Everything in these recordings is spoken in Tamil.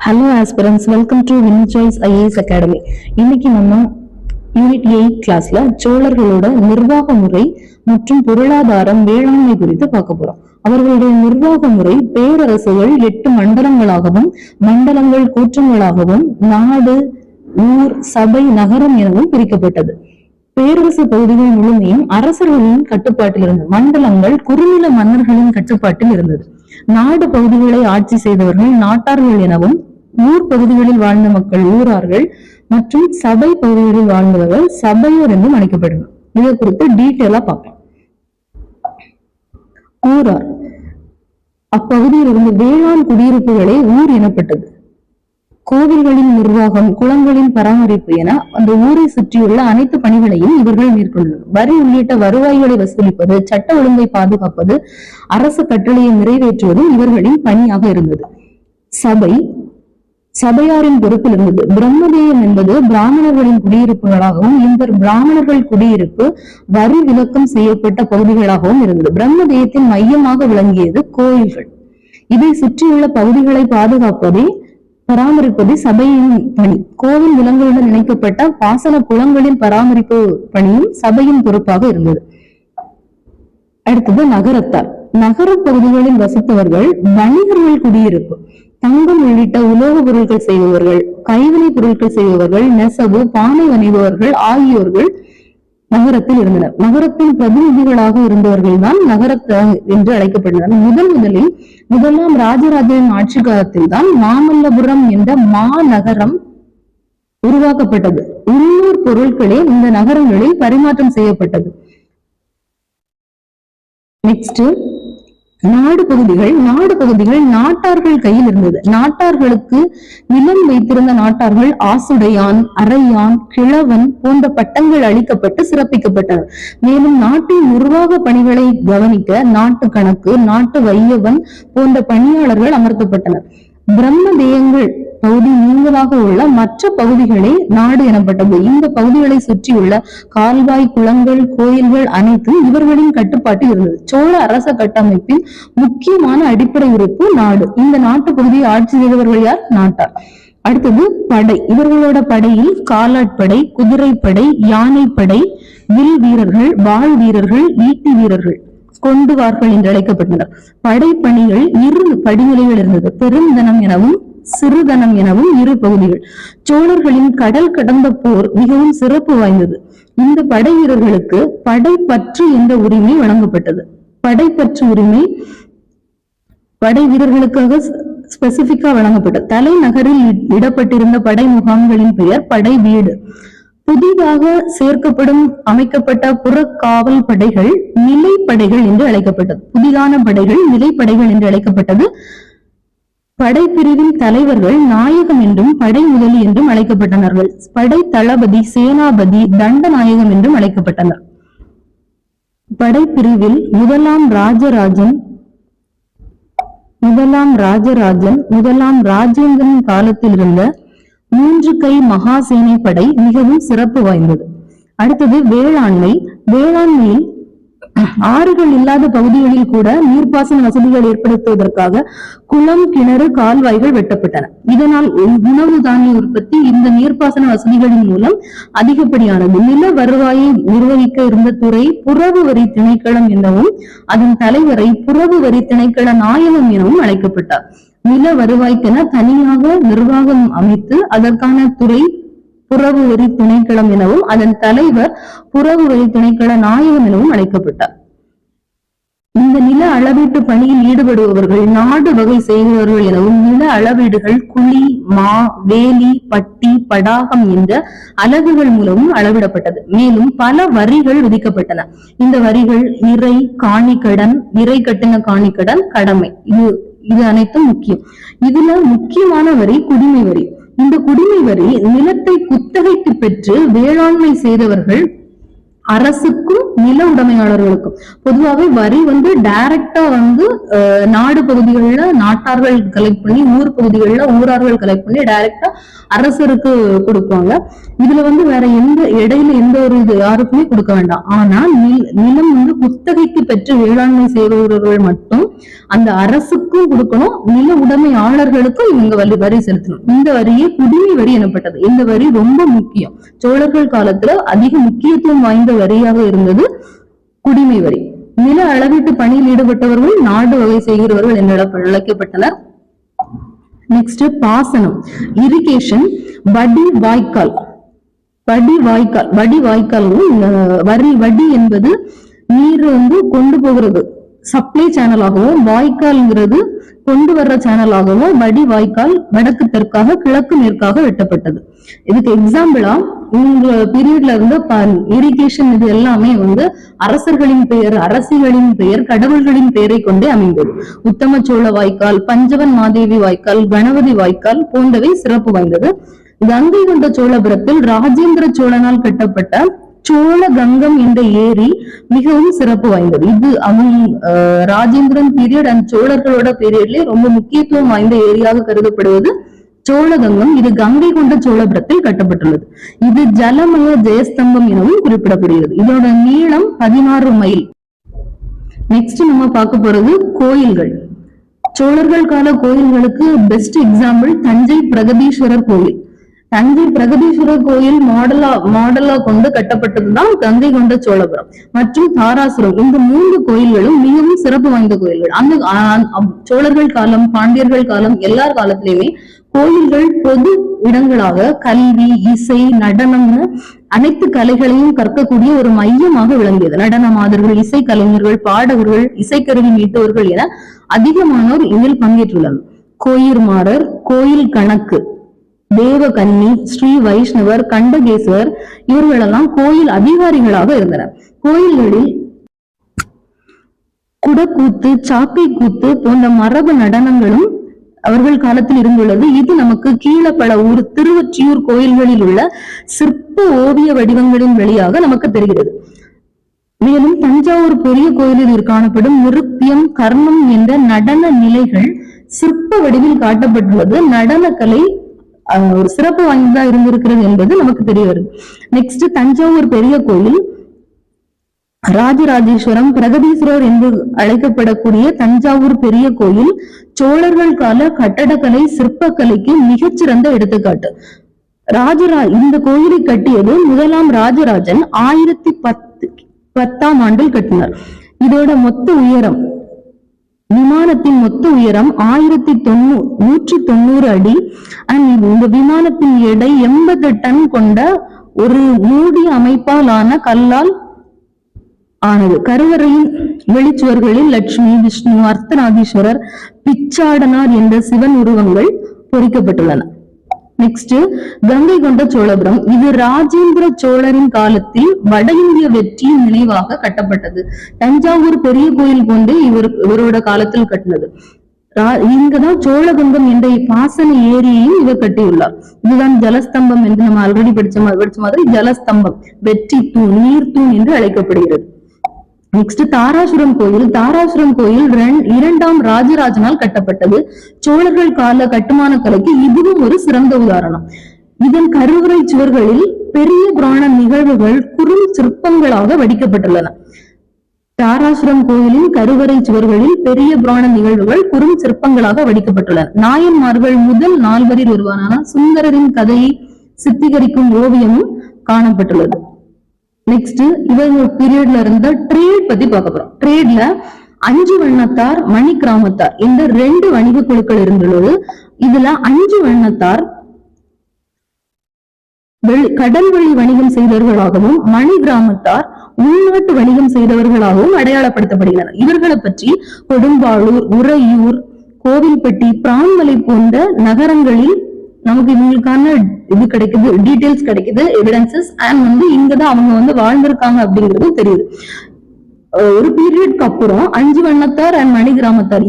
Hello aspirants, welcome to win choice IAS academy. இன்னைக்கு நம்ம யூனிட் 8 கிளாஸ்ல சோழர்களோட நிர்வாக முறை மற்றும் பொருளாதாரம், வேளாண்மை குறித்து பார்க்க போறோம். அவர்களுடைய நிர்வாக முறை பேரரசுகள் 8 மண்டலங்களாகவும், மண்டலங்கள் கூற்றங்களாகவும், நாடு, ஊர், சபை, நகரம் எனவும் பிரிக்கப்பட்டது. பேரரசு பகுதிகள் முழுமையும் அரசர்களின் கட்டுப்பாட்டில் இருந்தது. மண்டலங்கள் குறுநில மன்னர்களின் கட்டுப்பாட்டில் இருந்தது. நாடு பகுதிகளை ஆட்சி செய்தவர்கள் நாட்டார்கள் எனவும், ஊர் பகுதிகளில் வாழ்ந்த மக்கள் ஊரார்கள் மற்றும் சபை பகுதிகளில் வாழ்ந்தவர்கள் சபையோர் என்றும் அழைக்கப்படுவர். இதை குறித்து டீட்டெயிலா பார்க்கலாம். ஊரார் அப்பகுதியில் இருந்து வேளாண் குடியிருப்புகளே ஊர் எனப்பட்டது. கோவில்களின் நிர்வாகம், குளங்களின் பராமரிப்பு என அந்த ஊரை சுற்றியுள்ள அனைத்து பணிகளையும் இவர்கள் மேற்கொண்டனர். வரி உள்ளிட்ட வருவாய்களை வசூலிப்பது, சட்ட ஒழுங்கை பாதுகாப்பது, அரசு கட்டளையை நிறைவேற்றுவதும் இவர்களின் பணியாக இருந்தது. சபை சபையாரின் பொறுப்பில் இருந்தது. பிரம்மதேயம் என்பது பிராமணர்களின் குடியிருப்புகளாகவும், இந்த பிராமணர்கள் குடியிருப்பு வரி விலக்கம் செய்யப்பட்ட பகுதிகளாகவும் இருந்தது. பிரம்மதேயத்தின் மையமாக விளங்கியது கோயில்கள். இதை சுற்றியுள்ள பகுதிகளை பாதுகாப்பதே பராமரிப்பது சபையின் பணி. கோவில் விலங்குகளுடன் இணைக்கப்பட்ட பாசன குளங்களின் பராமரிப்பு பணியும் சபையின் பொறுப்பாக இருந்தது. அடுத்தது நகரத்தார். நகர பகுதிகளில் வசித்தவர்கள் வணிகர்கள் குடியிருப்பு. தங்கம் உள்ளிட்ட உலோக பொருட்கள் செய்பவர்கள், கைவினை பொருட்கள் செய்பவர்கள், நெசவு, பானை வணிபவர்கள் ஆகியோர்கள் நகரத்தில் இருந்தனர். நகரத்தின் பிரதிநிதிகளாக இருந்தவர்கள் தான் நகரத்தார் என்று அழைக்கப்பட்டனர். முதலாம் ராஜராஜனின் ஆட்சி காலத்தில் தான் மாமல்லபுரம் என்ற மாநகரம் உருவாக்கப்பட்டது. உள்ளூர் பொருட்களே இந்த நகரங்களில் பரிமாற்றம் செய்யப்பட்டது. நெக்ஸ்ட் நாடு பகுதிகள் நாட்டார்கள் கையில் இருந்தது. நாட்டார்களுக்கு நிலம் வைத்திருந்த நாட்டார்கள் ஆசுடையான், அரையான், கிழவன் போன்ற பட்டங்கள் அளிக்கப்பட்டு சிறப்பிக்கப்பட்டனர். மேலும் நாட்டின் நிர்வாக பணிகளை கவனிக்க நாட்டு கணக்கு, நாட்டு வையவன் போன்ற பணியாளர்கள் அமர்த்தப்பட்டனர். பிரம்மதேயங்கள் பகுதி நீங்களாக உள்ள மற்ற பகுதிகளே நாடு எனப்பட்டது. இந்த பகுதிகளை சுற்றியுள்ள கால்வாய், குளங்கள், கோயில்கள் அனைத்தும் இவர்களின் கட்டுப்பாட்டில் இருந்தது. சோழ அரச கட்டமைப்பின் முக்கியமான அடிப்படை உறுப்பு நாடு. இந்த நாட்டு பகுதியை ஆட்சி செய்தவர்கள் யார்? நாட்டார். அடுத்தது படை. இவர்களோட படையில் காலாட்படை, குதிரைப்படை, யானைப்படை, வில் வீரர்கள், வாள் வீரர்கள், ஈட்டி வீரர்கள், கொண்டுவார்கள் என்று அழைக்கப்பட்டனர். படைப்பணிகள் 2 படிநிலைகள் இருந்தது. பெருந்தனம் எனவும் சிறுதனம் எனவும் 2 பகுதிகள். சோழர்களின் கடல் கடந்த போர் மிகவும் சிறப்பு வாய்ந்தது. இந்த படை வீரர்களுக்கு படைப்பற்று என்ற உரிமை வழங்கப்பட்டது. படைப்பற்று உரிமை படை வீரர்களுக்காக ஸ்பெசிபிக்கா வழங்கப்பட்டது. தலைநகரில் இடப்பட்டிருந்த படை முகாம்களின் பெயர் படை வீடு. புதிதாக அமைக்கப்பட்ட புறக்காவல் படைகள் நிலைப்படைகள் என்று அழைக்கப்பட்டது. புதிதான படைகள் நிலைப்படைகள் என்று அழைக்கப்பட்டது. படைப்பிரிவின் தலைவர்கள் நாயகம் என்றும் படை முதலி என்றும் அழைக்கப்பட்டனர்கள். படை தளபதி, சேனாபதி, தண்டநாயகம் என்றும் அழைக்கப்பட்டனர். படைப்பிரிவில் முதலாம் ராஜேந்திரன் காலத்தில் இருந்த 3 கை மகாசேனை படை மிகவும் சிறப்பு வாய்ந்தது. அடுத்தது வேளாண்மையில் ஆறுகள் இல்லாத பகுதிகளில் கூட நீர்ப்பாசன வசதிகள் ஏற்படுத்துவதற்காக குளம், கிணறு, கால்வாய்கள் வெட்டப்பட்டன. இதனால் உணவு தானிய உற்பத்தி இந்த நீர்ப்பாசன வசதிகளின் மூலம் அதிகப்படியானது. நில வருவாயை நிர்வகிக்க இருந்த துறை புறவு வரி திணைக்களம் எனவும், அதன் தலைவரை புறவு வரி திணைக்கள நாயகம் எனவும் அழைக்கப்பட்டார். நில வருவாய்க்கென தனியாக நிர்வாகம் அமைத்து அதற்கான துறை புறவு வரி திணைக்களம் எனவும், அதன் தலைவர் புறவு வரி திணைக்கள நாயகம் எனவும் அழைக்கப்பட்டார். இந்த நில அளவீட்டு பணியில் ஈடுபடுபவர்கள் நாடு வகை செய்கிறவர்கள் எனவும், நில அளவீடுகள் குழி, மா, வேலி, பட்டி, படாகம் என்ற அலகுகள் மூலமும் அளவிடப்பட்டது. மேலும் பல வரிகள் விதிக்கப்பட்டன. இந்த வரிகள் இறை, காணிக்கடன், இறை கட்டின காணிக்கடன், கடமை, இது அனைத்தும் முக்கியம். இதுல முக்கியமான வரி குடிமை வரி. இந்த குடிமை வரி நிலத்தை குத்தகைக்கு பெற்று வேளாண்மை செய்தவர்கள் அரசுக்கும் நில உடைமையாளர்களுக்கும். பொதுவாகவே வரி டைரக்டா நாடு பகுதிகளில் நாட்டார்கள் கலெக்ட் பண்ணி, ஊர் பகுதிகளில் ஊரார்கள் கலெக்ட் பண்ணி டைரக்டா அரசருக்கு கொடுப்பாங்க. இதுல வேற இடையில எந்த ஒரு யாருக்குமே கொடுக்க வேண்டாம். ஆனா நிலம் குத்தகைக்கு பெற்று வேளாண்மை செய்பவர்கள் மட்டும் அந்த அரசுக்கும் கொடுக்கணும், நில உடைமையாளர்களுக்கும் இவங்க வரி செலுத்தணும். இந்த வரியே குடிமை வரி எனப்பட்டது. இந்த வரி ரொம்ப முக்கியம். சோழர்கள் காலத்துல அதிக முக்கியத்துவம் வாய்ந்த வரியாக இருந்தது குடிமை வரி. நில அளவீட்டு பணியில் ஈடுபட்டவர்கள் நாடு வகை செய்கிறவர்கள் என்று அழைக்கப்பட்டனர். நெக்ஸ்ட் பாசனம், இரிகேஷன், வடி வாய்க்கால். வடி என்பது நீர் கொண்டு போகிறது சப்ளை சேனலாகவும், வாய்க்கால்ங்கிறது கொண்டு வர்ற சேனலாகவும் வடி வாய்க்கால் வடக்கு தெற்காக கிழக்கு மேற்காக வெட்டப்பட்டது. இதுக்கு எக்ஸாம்பிளா உங்க பீரியட்ல இருந்து இரிகேஷன் இது எல்லாமே அரசர்களின் பெயர், அரசிகளின் பெயர், கடவுள்களின் பெயரை கொண்டே அமைந்தது. உத்தம சோழ வாய்க்கால், பஞ்சவன் மாதேவி வாய்க்கால், கணபதி வாய்க்கால் போன்றவை சிறப்பு வாய்ந்தது. கங்கை கொண்ட சோழபுரத்தில் ராஜேந்திர சோழனால் கட்டப்பட்ட சோழ கங்கம் என்ற ஏரி மிகவும் சிறப்பு வாய்ந்தது. இது ராஜேந்திரன் பீரியட் அண்ட் சோழர்களோட பீரியட்லயே ரொம்ப முக்கியத்துவம் வாய்ந்த ஏரியாக கருதப்படுவது சோழகங்கம். இது கங்கை கொண்ட சோழபுரத்தில் கட்டப்பட்டுள்ளது. இது ஜலமய ஜெயஸ்தம்பம் எனவும் குறிப்பிடப்படுகிறது. இதோட நீளம் 16 மைல். நெக்ஸ்ட் நம்ம பார்க்க போறது கோயில்கள். சோழர்கள் கால கோயில்களுக்கு பெஸ்ட் எக்ஸாம்பிள் தஞ்சை பிரகதீஸ்வரர் கோயில். தஞ்சை பிரகதீஸ்வரர் கோயில் மாடலா கொண்டு கட்டப்பட்டதுதான் கங்கை கொண்ட சோழபுரம் மற்றும் தாராசுரம். இந்த 3 கோயில்களும் மிகவும் சிறப்பு வாய்ந்த கோயில்கள். அந்த சோழர்கள் காலம், பாண்டியர்கள் காலம், எல்லார் காலத்திலயுமே கோயில்கள் பொது இடங்களாக கல்வி, இசை, நடனம்னு அனைத்து கலைகளையும் கற்கக்கூடிய ஒரு மையமாக விளங்கியது. நடன மாதர்கள், இசை கலைஞர்கள், பாடகர்கள், இசைக்கருவி மீட்டவர்கள் என அதிகமானோர் இதில் பங்கேற்றுள்ளனர். கோயிர்மாரர், கோயில் கணக்கு, தேவகன்னி, ஸ்ரீ வைஷ்ணவர், கண்டகேஸ்வர் இவர்களெல்லாம் கோயில் அதிகாரிகளாக இருந்தனர். கோயில்களில் குடக்கூத்து, சாக்கை கூத்து போன்ற மரபு நடனங்களும் அவர்கள் காலத்தில் இருந்துள்ளது. இது நமக்கு கீழப்பட திருவொற்றியூர் கோயில்களில் உள்ள சிற்ப ஓவிய வடிவங்களின் வழியாக நமக்கு தெரிகிறது. மேலும் தஞ்சாவூர் பெரிய கோயிலில் காணப்படும் நிருத்தியம், கர்ணம் என்ற நடன நிலைகள் சிற்ப வடிவில் காட்டப்பட்டுள்ளது. நடனக்கலை ஒரு சிறப்பு வாய்ந்ததா இருந்திருக்கிறது என்பது நமக்கு தெரிய வருது. நெக்ஸ்ட் தஞ்சாவூர் பெரிய கோயில், ராஜராஜேஸ்வரம், பிரகதீஸ்வரர் என்று அழைக்கப்படக்கூடிய தஞ்சாவூர் பெரிய கோயில் சோழர்கள் கால கட்டடக்கலை, சிற்பக்கலைக்கு மிகச்சிறந்த எடுத்துக்காட்டு. இந்த கோயிலை கட்டியது முதலாம் ராஜராஜன் 1010ஆம் ஆண்டில் கட்டினார். இதோட மொத்த உயரம், விமானத்தின் மொத்த உயரம் 1190 அடி. இந்த விமானத்தின் எடை 80 டன் கொண்ட ஒரு மூடிய அமைப்பால் ஆன கல்லால் ஆனது. கருவறையின் வெளிச்சுவர்களில் லட்சுமி, விஷ்ணு, அர்த்தநாதீஸ்வரர், பிச்சாடனார் என்ற சிவன் உருவங்கள் பொறிக்கப்பட்டுள்ளன. நெக்ஸ்ட் கங்கை கொண்ட சோழபுரம். இது ராஜேந்திர சோழரின் காலத்தில் வட இந்திய வெற்றியின் நினைவாக கட்டப்பட்டது. தஞ்சாவூர் பெரிய கோயில் கொண்டு இவரோட காலத்தில் கட்டினது. இங்கதான் சோழகங்கம் என்ற பாசன ஏரியையும் இவர் கட்டியுள்ளார். இதுதான் ஜலஸ்தம்பம் என்று நம்ம ஆல்ரெடி படிச்ச மாதிரி ஜலஸ்தம்பம், வெற்றி தூண், நீர் தூண் என்று அழைக்கப்படுகிறது. நெக்ஸ்ட் தாராசுரம் கோயில். தாராசுரம் கோயில் 2ஆம் ராஜராஜனால் கட்டப்பட்டது. சோழர்கள் கால கட்டுமான கலைக்கு இதுவும் ஒரு சிறந்த உதாரணம். இதன் கருவறை சுவர்களில் பெரிய புராண நிகழ்வுகள் குறும் சிற்பங்களாக வடிக்கப்பட்டுள்ளன. தாராசுரம் கோயிலின் கருவறை சுவர்களில் பெரிய புராண நிகழ்வுகள் குறும் சிற்பங்களாக வடிக்கப்பட்டுள்ளன. நாயன்மார்கள் முதல் 4வரில் ஒருவரான சுந்தரரின் கதையை சித்தரிக்கும் ஓவியமும் காணப்பட்டுள்ளது. நெக்ஸ்ட் இவங்க பீரியட்ல இருந்த ட்ரேட் பத்தி பார்க்க போறோம். ட்ரேட்ல 5 வண்ணத்தார், மணி கிராமத்தார் என்ற 2 வணிக குழுக்கள் இருந்துள்ளது. இதுல 5 வண்ணத்தார் கடல் வழி வணிகம் செய்தவர்களாகவும், மணி கிராமத்தார் உள்நாட்டு வணிகம் செய்தவர்களாகவும் அடையாளப்படுத்தப்படுகின்றனர். இவர்களை பற்றி கொடும்பாளூர், உறையூர், கோவில்பட்டி, பிரான்மலை போன்ற நகரங்களில் நமக்கு இவங்களுக்கான இது கிடைக்குது, டீடைல்ஸ் கிடைக்குது, எவிடன்சஸ். அண்ட் இங்கதான் அவங்க வாழ்ந்திருக்காங்க அப்படிங்கிறது தெரியுது. ஒரு பீரியட்க்கு அப்புறம் 5 வண்ணத்தார் அண்ட் மணி கிராமத்தார்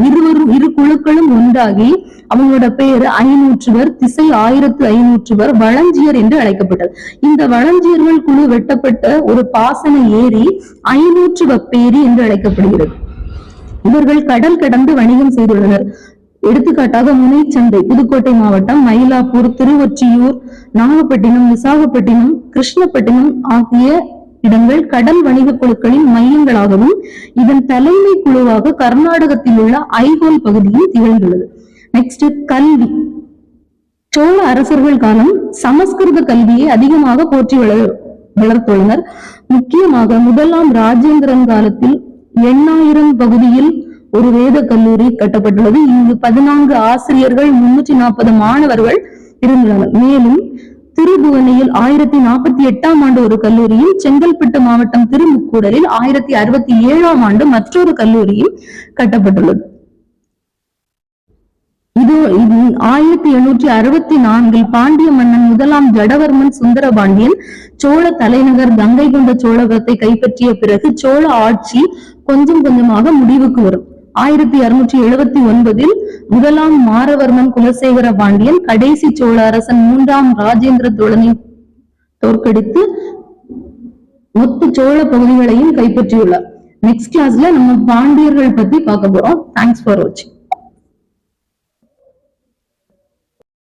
இரு குழுக்களும் ஒன்றாகி அவங்களோட பேரு 500 திசை 1500 வளஞ்சியர் என்று அழைக்கப்பட்டது. இந்த வளஞ்சியர்கள் குழு வெட்டப்பட்ட ஒரு பாசன ஏரி 500 வப்பேரி என்று அழைக்கப்படுகிறது. இவர்கள் கடல் கடந்து வணிகம் செய்துள்ளனர். எடுத்துக்காட்டாக முனைச்சந்தை, புதுக்கோட்டை மாவட்டம், மயிலாப்பூர், திருவொற்றியூர், நாகப்பட்டினம், விசாகப்பட்டினம், கிருஷ்ணப்பட்டினம் ஆகிய இடங்கள் கடல் வணிக குழுக்களின் மையங்களாகவும் இதன் தலைமை குழுவாக கர்நாடகத்தில் உள்ள ஐஹோல் பகுதியும் திகழ்கிறது. நெக்ஸ்ட் கல்வி. சோழ அரசர்கள் காலம் சமஸ்கிருத கல்வியை அதிகமாக போற்றி வளர்த்துள்ளனர். முக்கியமாக முதலாம் ராஜேந்திரன் காலத்தில் 8000 பகுதியில் ஒரு வேத கல்லூரி கட்டப்பட்டுள்ளது. இங்கு 14 ஆசிரியர்கள் 340 மாணவர்கள் இருந்துள்ளனர். மேலும் திருபுவனையில் 1048ஆம் ஆண்டு ஒரு கல்லூரியும், செங்கல்பட்டு மாவட்டம் திருமுக்கூடலில் 1067ஆம் ஆண்டு மற்றொரு கல்லூரியும் கட்டப்பட்டுள்ளது. இது 1864 பாண்டிய மன்னன் முதலாம் ஜடவர்மன் சுந்தரபாண்டியன் சோழ தலைநகர் கங்கை கொண்ட சோழபுரத்தை கைப்பற்றிய பிறகு சோழ ஆட்சி கொஞ்சம் கொஞ்சமாக முடிவுக்கு வரும். 1679 முதலாம் மாரவர்மன் குலசேகர பாண்டியன் கடைசி சோழ அரசன் 3ஆம் ராஜேந்திர சோழனை தோற்கடித்து மொத்த சோழ பகுதிகளையும் கைப்பற்றியுள்ளார். நெக்ஸ்ட் கிளாஸ்ல நம்ம பாண்டியர்கள் பத்தி பார்க்க போறோம். தேங்க்ஸ் ஃபார் வாட்சிங்.